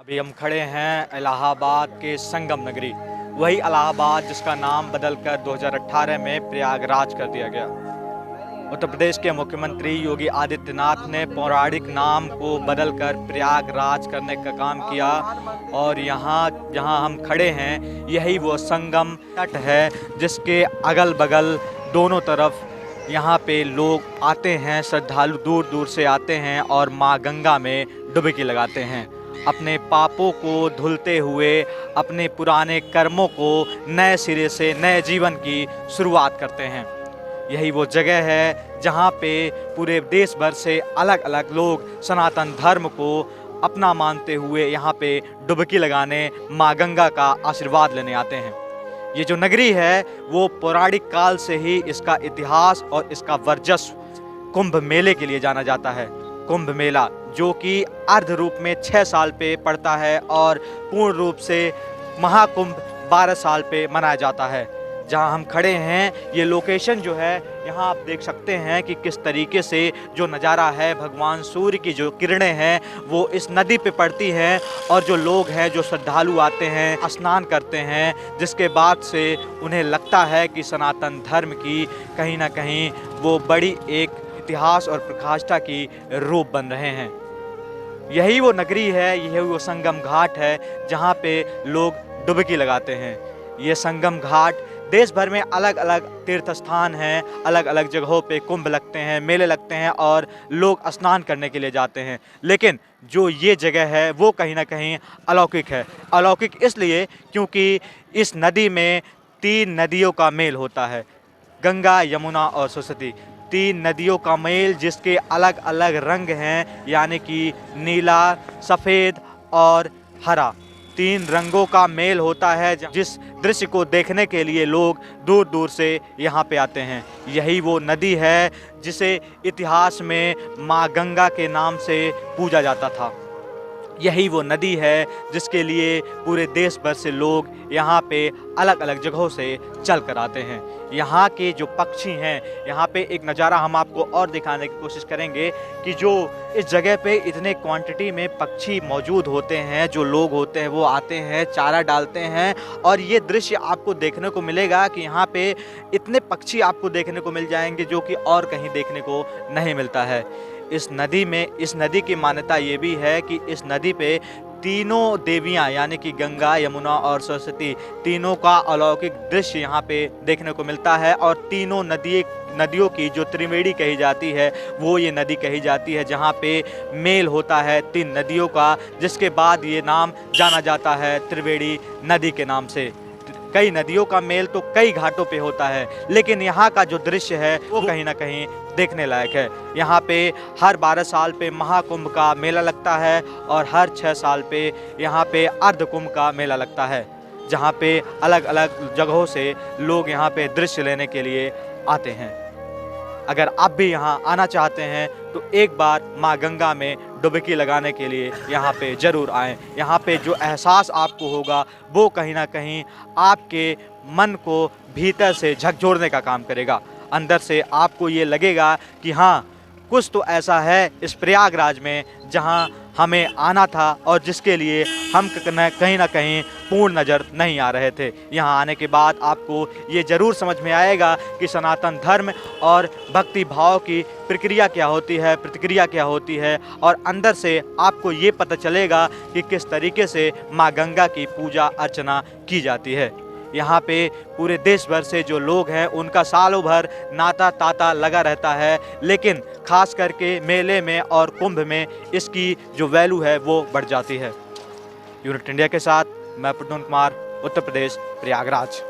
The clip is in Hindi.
अभी हम खड़े हैं इलाहाबाद के संगम नगरी, वही इलाहाबाद जिसका नाम बदलकर 2018 में प्रयागराज कर दिया गया। उत्तर प्रदेश के मुख्यमंत्री योगी आदित्यनाथ ने पौराणिक नाम को बदलकर प्रयागराज करने का काम किया और यहाँ जहाँ हम खड़े हैं यही वो संगम तट है जिसके अगल बगल दोनों तरफ यहाँ पे लोग आते हैं, श्रद्धालु दूर दूर से आते हैं और माँ गंगा में डुबकी लगाते हैं। अपने पापों को धुलते हुए अपने पुराने कर्मों को नए सिरे से नए जीवन की शुरुआत करते हैं। यही वो जगह है जहाँ पे पूरे देश भर से अलग अलग लोग सनातन धर्म को अपना मानते हुए यहाँ पे डुबकी लगाने माँ गंगा का आशीर्वाद लेने आते हैं। ये जो नगरी है वो पौराणिक काल से ही इसका इतिहास और इसका वर्चस्व कुंभ मेले के लिए जाना जाता है। कुंभ मेला जो कि अर्ध रूप में 6 साल पे पड़ता है और पूर्ण रूप से महाकुंभ 12 साल पे मनाया जाता है। जहां हम खड़े हैं ये लोकेशन जो है, यहाँ आप देख सकते हैं कि किस तरीके से जो नज़ारा है, भगवान सूर्य की जो किरणें हैं वो इस नदी पे पड़ती हैं और जो लोग हैं, जो श्रद्धालु आते हैं, स्नान करते हैं, जिसके बाद से उन्हें लगता है कि सनातन धर्म की कहीं ना कहीं वो बड़ी एक इतिहास और प्रकाष्ठा की रूप बन रहे हैं। यही वो नगरी है, यही वो संगम घाट है जहाँ पे लोग डुबकी लगाते हैं। ये संगम घाट देश भर में अलग अलग तीर्थ स्थान हैं, अलग अलग जगहों पे कुंभ लगते हैं, मेले लगते हैं और लोग स्नान करने के लिए जाते हैं। लेकिन जो ये जगह है वो कहीं ना कहीं अलौकिक है। अलौकिक इसलिए क्योंकि इस नदी में 3 नदियों का मेल होता है, गंगा, यमुना और सरस्वती। 3 नदियों का मेल जिसके अलग अलग रंग हैं, यानी कि नीला, सफ़ेद और हरा। 3 रंगों का मेल होता है जिस दृश्य को देखने के लिए लोग दूर दूर से यहाँ पे आते हैं। यही वो नदी है जिसे इतिहास में माँ गंगा के नाम से पूजा जाता था। यही वो नदी है जिसके लिए पूरे देश भर से लोग यहाँ पे अलग अलग जगहों से चल कर आते हैं। यहाँ के जो पक्षी हैं, यहाँ पे एक नज़ारा हम आपको और दिखाने की कोशिश करेंगे कि जो इस जगह पे इतने क्वांटिटी में पक्षी मौजूद होते हैं, जो लोग होते हैं वो आते हैं, चारा डालते हैं और ये दृश्य आपको देखने को मिलेगा कि यहाँ पे इतने पक्षी आपको देखने को मिल जाएंगे जो कि और कहीं देखने को नहीं मिलता है। इस नदी की मान्यता ये भी है कि इस नदी पे तीनों देवियाँ यानी कि गंगा, यमुना और सरस्वती, तीनों का अलौकिक दृश्य यहाँ पे देखने को मिलता है। और तीनों नदियों की जो त्रिवेणी कही जाती है वो ये नदी कही जाती है जहाँ पे मेल होता है 3 नदियों का, जिसके बाद ये नाम जाना जाता है त्रिवेणी नदी के नाम से। कई नदियों का मेल तो कई घाटों पे होता है, लेकिन यहाँ का जो दृश्य है वो कहीं ना कहीं देखने लायक है। यहाँ पे हर 12 साल पे महाकुंभ का मेला लगता है और हर 6 साल पे यहाँ पे अर्धकुंभ का मेला लगता है, जहाँ पे अलग अलग जगहों से लोग यहाँ पे दृश्य लेने के लिए आते हैं। अगर आप भी यहाँ आना चाहते हैं तो एक बार माँ गंगा में डुबकी लगाने के लिए यहाँ पे ज़रूर आएँ। यहाँ पे जो एहसास आपको होगा वो कहीं ना कहीं आपके मन को भीतर से झकझोरने का काम करेगा। अंदर से आपको ये लगेगा कि हाँ, कुछ तो ऐसा है इस प्रयागराज में जहाँ हमें आना था और जिसके लिए हम कहीं ना कहीं पूर्ण नज़र नहीं आ रहे थे। यहाँ आने के बाद आपको ये ज़रूर समझ में आएगा कि सनातन धर्म और भक्ति भाव की प्रक्रिया क्या होती है, प्रतिक्रिया क्या होती है, और अंदर से आपको ये पता चलेगा कि किस तरीके से माँ गंगा की पूजा अर्चना की जाती है। यहाँ पे पूरे देश भर से जो लोग हैं उनका सालों भर नाता ताता लगा रहता है, लेकिन खास करके मेले में और कुंभ में इसकी जो वैल्यू है वो बढ़ जाती है। यूनिट इंडिया के साथ मैं प्रद्युम्न कुमार, उत्तर प्रदेश, प्रयागराज।